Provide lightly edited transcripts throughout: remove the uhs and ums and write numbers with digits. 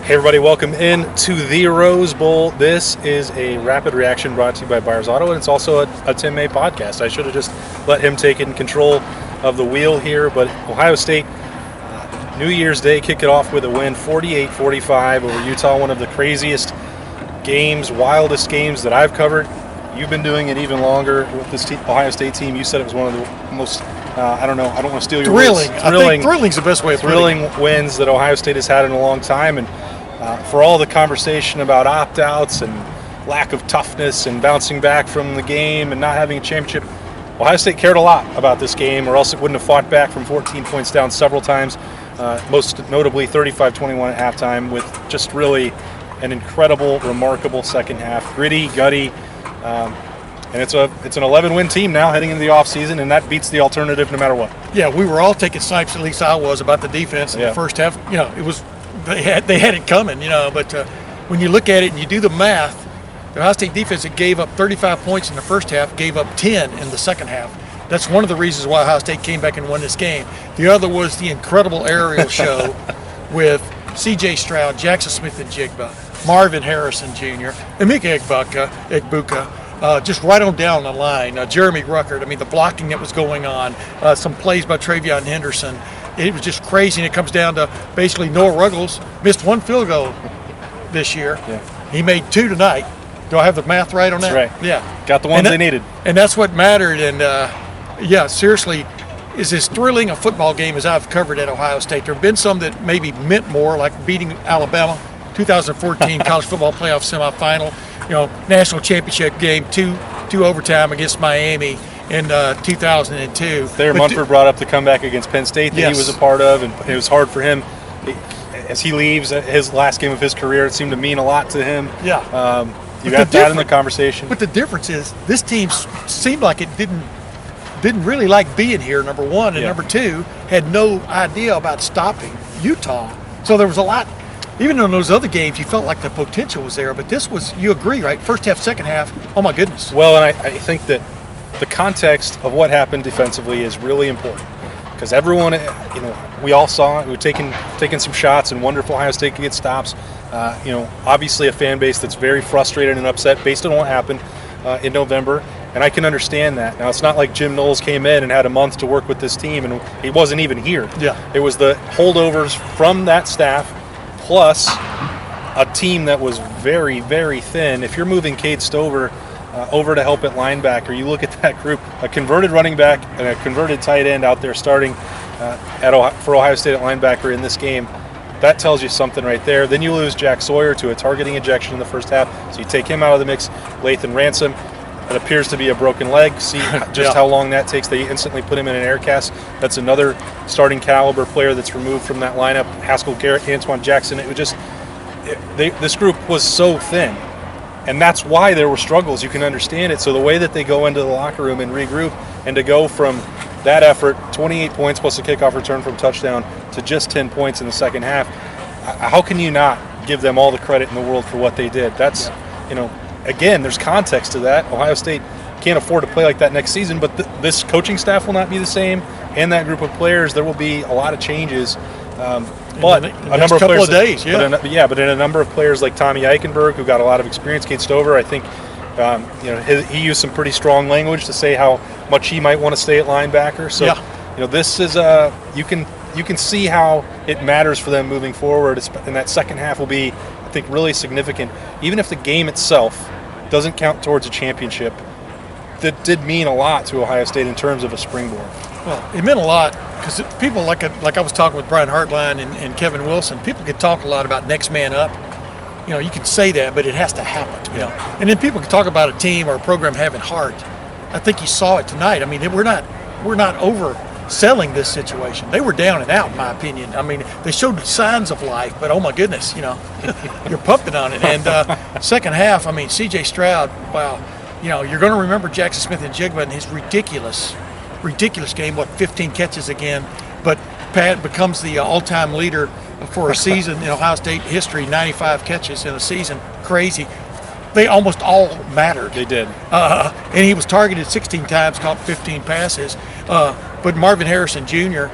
Hey everybody, welcome in to the Rose Bowl. This is a rapid reaction brought to you by Byers Auto, and it's also a Tim May podcast. I should have just let him take in control of the wheel here, but Ohio State, New Year's Day, kick it off with a win, 48-45 over Utah, one of the craziest games, wildest games that I've covered. You've been doing it even longer with this Ohio State team. You said it was one of the most, I don't want to steal your thrilling. words. I think thrilling's the best way of putting it. Thrilling wins that Ohio State has had in a long time, and for all the conversation about opt-outs and lack of toughness and bouncing back from the game and not having a championship, Ohio State cared a lot about this game, or else it wouldn't have fought back from 14 points down several times, most notably 35-21 at halftime, with just really an incredible, remarkable second half. Gritty, gutty, and it's an 11-win team now heading into the offseason, and that beats the alternative no matter what. Yeah, we were all taking snipes, at least I was, about the defense in the first half. You know, it was they had it coming, you know, but when you look at it and you do the math, the Ohio State defense that gave up 35 points in the first half gave up 10 in the second half. That's one of the reasons why Ohio State came back and won this game. The other was the incredible aerial show with C.J. Stroud, Jackson Smith-Njigba, Marvin Harrison Jr., Emeka Egbuka, just right on down the line. Jeremy Ruckert, I mean, the blocking that was going on, some plays by Travion Henderson. It was just crazy, and it comes down to basically Noah Ruggles missed one field goal this year. Yeah. He made two tonight. Do I have the math right on that? That's right. Yeah. Got the ones they needed. And that's what mattered. And, yeah, seriously, is as thrilling a football game as I've covered at Ohio State. There have been some that maybe meant more, like beating Alabama, 2014 college football playoff semifinal, you know, national championship game, two overtime against Miami in 2002. There, Munford brought up the comeback against Penn State that he was a part of, and it was hard for him. As he leaves his last game of his career, it seemed to mean a lot to him. Yeah. You got that in the conversation. But the difference is this team seemed like it didn't really like being here, number one, and number two, had no idea about stopping Utah. So there was a lot. Even in those other games, you felt like the potential was there, but this was, you agree, right? First half, second half, oh my goodness. Well, and I think that the context of what happened defensively is really important, because everyone, you know, we all saw it. We were taking some shots, and wonder if Ohio State could get stops. You know, obviously a fan base that's very frustrated and upset based on what happened in November, and I can understand that. Now, it's not like Jim Knowles came in and had a month to work with this team, and he wasn't even here. Yeah. It was the holdovers from that staff, plus a team that was very, very thin. If you're moving Cade Stover over to help at linebacker, you look at that group, a converted running back and a converted tight end out there starting for Ohio State at linebacker in this game. That tells you something right there. Then you lose Jack Sawyer to a targeting ejection in the first half, so you take him out of the mix. Lathan Ransom, it appears to be a broken leg. See just how long that takes. They instantly put him in an air cast. That's another starting caliber player that's removed from that lineup. Haskell Garrett, Antoine Jackson. It was just this group was so thin, and that's why there were struggles. You can understand it. So the way that they go into the locker room and regroup, and to go from that effort, 28 points plus a kickoff return from touchdown, to just 10 points in the second half, how can you not give them all the credit in the world for what they did? That's, you know, again, there's context to that. Ohio State can't afford to play like that next season, but this coaching staff will not be the same, and that group of players, there will be a lot of changes. But a number of players, but in a number of players like Tommy Eichenberg, who got a lot of experience, Cade Stover, I think, you know, he used some pretty strong language to say how much he might want to stay at linebacker. So, you know, this is you can see how it matters for them moving forward, and that second half will be, I think, really significant. Even if the game itself doesn't count towards a championship, that did mean a lot to Ohio State in terms of a springboard. Well, it meant a lot because people, like I was talking with Brian Hartline and Kevin Wilson, people could talk a lot about next man up. You know, you can say that, but it has to happen. You know, and then people can talk about a team or a program having heart. I think you saw it tonight. I mean, we're not overselling this situation. They were down and out, in my opinion. I mean, they showed signs of life, but oh my goodness, you know, you're pumping on it. And second half, I mean, C.J. Stroud, wow, you know, you're going to remember Jackson Smith-Njigba and his ridiculous game, 15 catches again, but Pat becomes the all-time leader for a season in Ohio State history, 95 catches in a season. Crazy. They almost all mattered. They did. And he was targeted 16 times, caught 15 passes. But Marvin Harrison Jr.,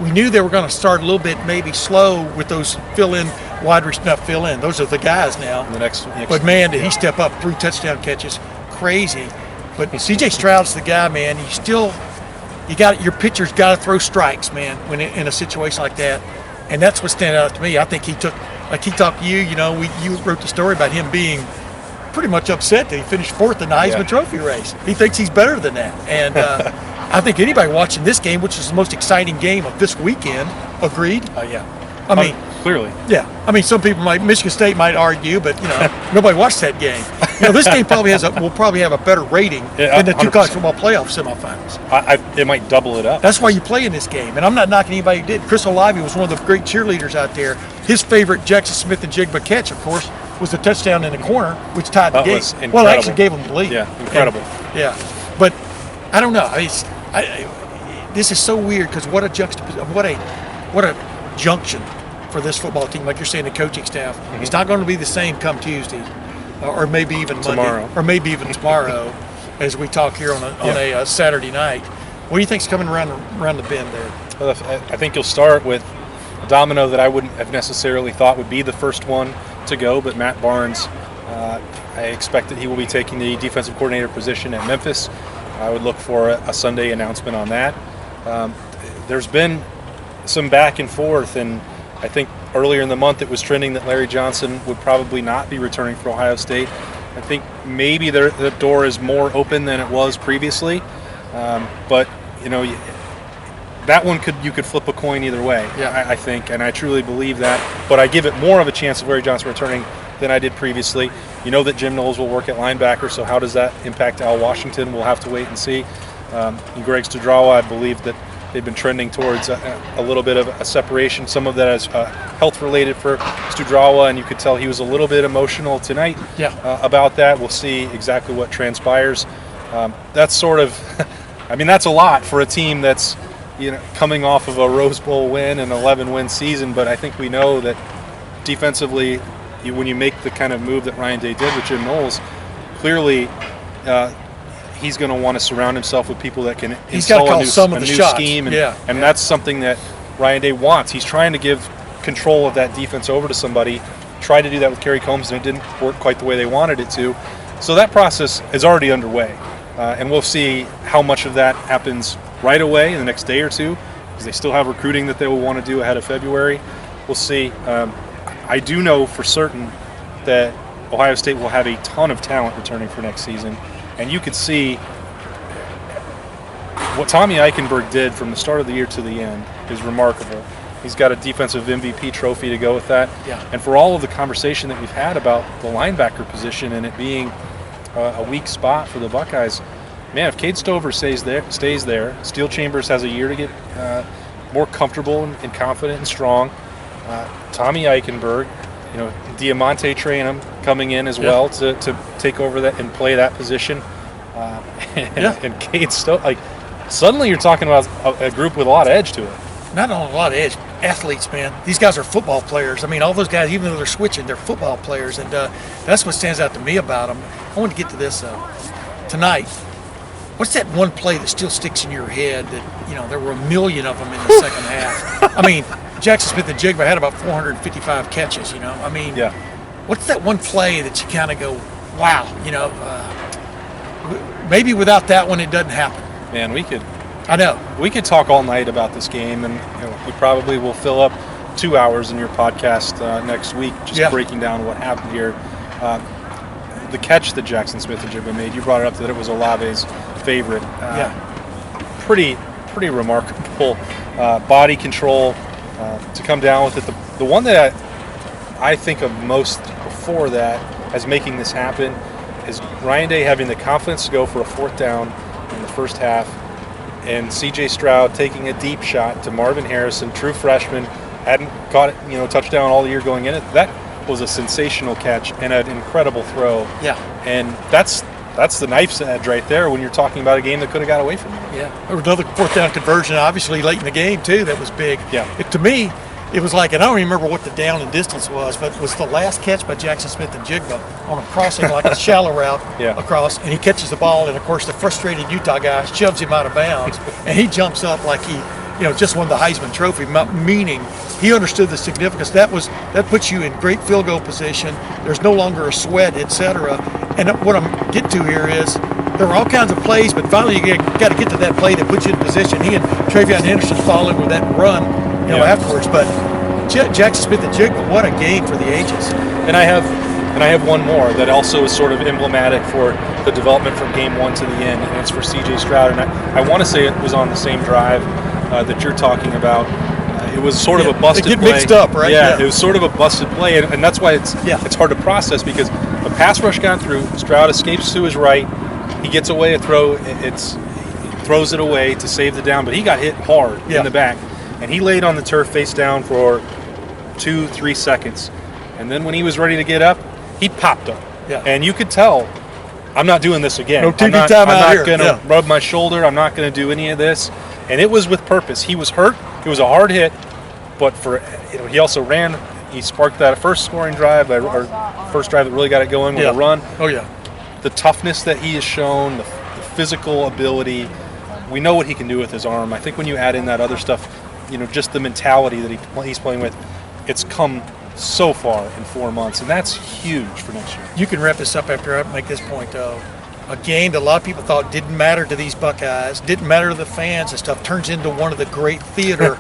we knew they were going to start a little bit maybe slow with those fill-in fill in. Those are the guys now. The next But man, did he step up, 3 touchdown catches, crazy. But C.J. Stroud's the guy, man. Your pitcher's got to throw strikes, man, when in a situation like that. And that's what stands out to me. I think he talked to you. You wrote the story about him being pretty much upset that he finished 4th in the Heisman Trophy race. He thinks he's better than that. And I think anybody watching this game, which is the most exciting game of this weekend, agreed? Yeah. I mean, clearly. Yeah. I mean, some people Michigan State might argue, but, nobody watched that game. This game will probably have a better rating than the 2 college football playoff semifinals. It might double it up. That's why you play in this game. And I'm not knocking anybody who did. Chris Olave was one of the great cheerleaders out there. His favorite Jackson Smith and Jigba catch, of course, was the touchdown in the corner, which tied the game. Well, it actually gave them the lead. Yeah, incredible. But I don't know. This is so weird because what a junction for this football team. Like you're saying, the coaching staff. Mm-hmm. It's not going to be the same come Tuesday, or maybe even Monday, or maybe even tomorrow, as we talk here on a Saturday night. What do you think's coming around the bend there? Well, I think you'll start with a domino that I wouldn't have necessarily thought would be the first one to go, but Matt Barnes. I expect that he will be taking the defensive coordinator position at Memphis. I would look for a Sunday announcement on that. There's been some back and forth, and I think earlier in the month it was trending that Larry Johnson would probably not be returning for Ohio State. I think maybe the door is more open than it was previously, but that one you could flip a coin either way. Yeah. I think, and I truly believe that. But I give it more of a chance of Larry Johnson returning than I did previously. You know that Jim Knowles will work at linebacker, so how does that impact Al Washington? We'll have to wait and see. And Greg Studrawa, I believe that they've been trending towards a little bit of a separation. Some of that is health-related for Studrawa, and you could tell he was a little bit emotional tonight about that. We'll see exactly what transpires. That's sort of, that's a lot for a team that's coming off of a Rose Bowl win and 11-win season, but I think we know that defensively, when you make the kind of move that Ryan Day did with Jim Knowles, clearly he's going to want to surround himself with people that can install a new scheme, and that's something that Ryan Day wants. He's trying to give control of that defense over to somebody. Tried to do that with Kerry Combs, and it didn't work quite the way they wanted it to. So that process is already underway, and we'll see how much of that happens right away in the next day or two, because they still have recruiting that they will want to do ahead of February. We'll see. I do know for certain that Ohio State will have a ton of talent returning for next season, and you could see what Tommy Eichenberg did from the start of the year to the end is remarkable. He's got a defensive MVP trophy to go with that. Yeah. And for all of the conversation that we've had about the linebacker position and it being a weak spot for the Buckeyes, man, if Cade Stover stays there, Steel Chambers has a year to get more comfortable and confident and strong. Tommy Eichenberg, Diamante Traynham coming in as well to take over that and play that position. And Cade Stover, suddenly you're talking about a group with a lot of edge to it. Not only a lot of edge, athletes, man. These guys are football players. All those guys, even though they're switching, they're football players, and that's what stands out to me about them. I want to get to this tonight. What's that one play that still sticks in your head that, there were a million of them in the second half? Jackson Smith and Jigba had about 455 catches, What's that one play that you kind of go, wow, maybe without that one it doesn't happen. Man, we could talk all night about this game, and we probably will fill up 2 hours in your podcast next week just breaking down what happened here. The catch that Jackson Smith and Jigba made, you brought it up that it was Olave's favorite. Pretty remarkable body control to come down with it. The one that I think of most before that as making this happen is Ryan Day having the confidence to go for a 4th down in the first half, and C.J. Stroud taking a deep shot to Marvin Harrison, true freshman, hadn't caught it, touchdown all year going in it. That was a sensational catch and an incredible throw. Yeah. And that's the knife's edge right there when you're talking about a game that could have got away from you. Yeah. There was another 4th down conversion, obviously, late in the game, too, that was big. Yeah. To me, it was like, and I don't remember what the down and distance was, but it was the last catch by Jackson Smith and Jigba on a crossing, like a shallow route across, and he catches the ball, and, of course, the frustrated Utah guy shoves him out of bounds, and he jumps up like just won the Heisman Trophy, meaning he understood the significance. That puts you in great field goal position. There's no longer a sweat, etc. And what I'm getting to here is there were all kinds of plays, but finally you got to get to that play that puts you in position. He and Travion Henderson followed with that run, afterwards. But Jackson Smith-Njigba, what a game for the ages. And I have one more that also is sort of emblematic for the development from game 1 to the end, and it's for C.J. Stroud. And I want to say it was on the same drive that you're talking about. It was sort of a busted play. They get mixed up, right? Yeah, it was sort of a busted play, and that's why it's hard to process, because the pass rush got through. Stroud escapes to his right. He gets away a throw. He throws it away to save the down, but he got hit hard in the back, and he laid on the turf face down for 2-3 seconds. And then when he was ready to get up, he popped up. Yeah. And you could tell, I'm not doing this again. No TV I'm time out not here. going to rub my shoulder. I'm not going to do any of this. And it was with purpose. He was hurt. It was a hard hit. But he also ran. He sparked that first scoring drive, or first drive that really got it going with a run. Oh, yeah. The toughness that he has shown, the physical ability, we know what he can do with his arm. I think when you add in that other stuff, just the mentality that he's playing with, it's come so far in 4 months, and that's huge for next year. You can wrap this up after I make this point, though. A game that a lot of people thought didn't matter to these Buckeyes, didn't matter to the fans and stuff, turns into one of the great theater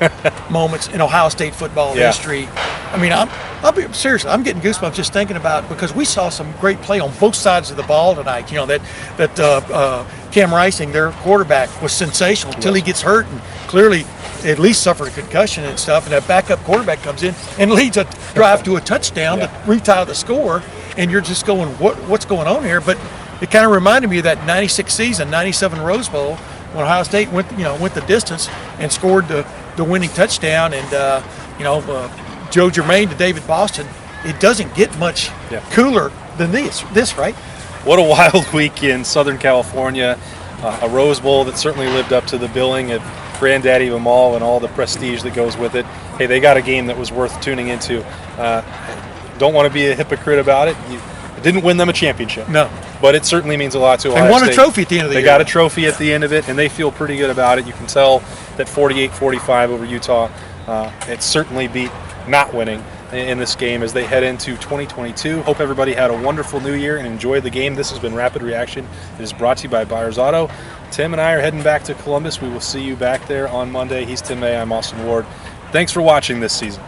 moments in Ohio State football history. I mean, I'll be seriously, I'm getting goosebumps just thinking about it, because we saw some great play on both sides of the ball tonight. That Cam Rising, their quarterback, was sensational until he gets hurt and clearly at least suffered a concussion and stuff. And that backup quarterback comes in and leads a drive to a touchdown to retie the score. And you're just going, what's going on here? But it kind of reminded me of that 96 season, 97 Rose Bowl, when Ohio State went the distance and scored the winning touchdown. And Joe Germain to David Boston. It doesn't get much cooler than this, right? What a wild week in Southern California. A Rose Bowl that certainly lived up to the billing of granddaddy of them all and all the prestige that goes with it. Hey, they got a game that was worth tuning into. Don't want to be a hypocrite about it. It didn't win them a championship. No. But it certainly means a lot to Ohio State. They won a trophy at the end of the year. They got a trophy at the end of it, and they feel pretty good about it. You can tell that 48-45 over Utah, it certainly beat not winning in this game as they head into 2022. Hope everybody had a wonderful new year and enjoyed the game. This has been Rapid Reaction. It is brought to you by Byers Auto. Tim and I are heading back to Columbus. We will see you back there on Monday. He's Tim May. I'm Austin Ward. Thanks for watching this season.